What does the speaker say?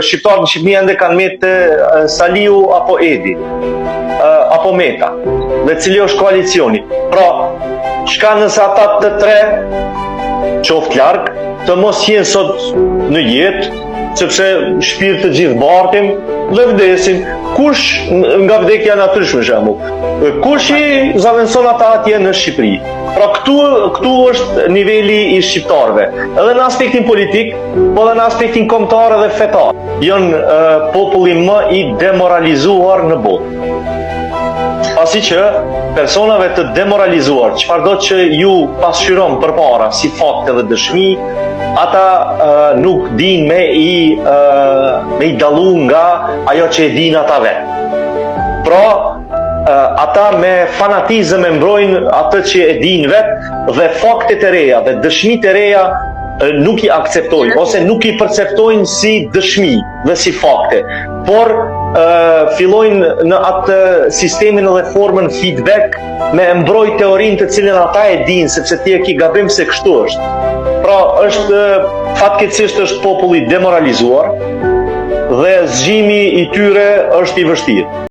shqiptarët në Shqipëni ende kanë metë Saliu apo Edi, apo Meta, dhe cili është koalicioni. Pra, çka nëse ata të tre, qoftë larg, të mos jenë sot në jetë, sepse shpirtë të gjithë bartim dhe vdesin. Kush nga vdekja natyrshme shembull? Kush i zaventson ata atje në Shqipëri? Pra këtu është niveli i shqiptarëve, edhe në aspektin politik, po edhe në aspektin kombëtar dhe fetar. Janë populli më i demoralizuar në botë. Pasi që personave të demoralizuar, çfarëdo që ju pasqyron përpara si fakte dhe dëshmi, ata nuk din me i dallu nga ajo që e din ata vetë. Pra, ata me fanatizëm e mbrojnë atë që e din vetë dhe faktet e reja dhe dëshmit e reja nuk i akceptojnë ose nuk i perceptojnë si dëshmi dhe si fakte, por fillojnë në atë sistemin dhe formën feedback me mbroj teorinë të cilën ata e din, sepse ti e ki gabim se kështu është. Pra, fatkeqësisht është populli demoralizuar dhe zgjimi i tyre është i vështirë.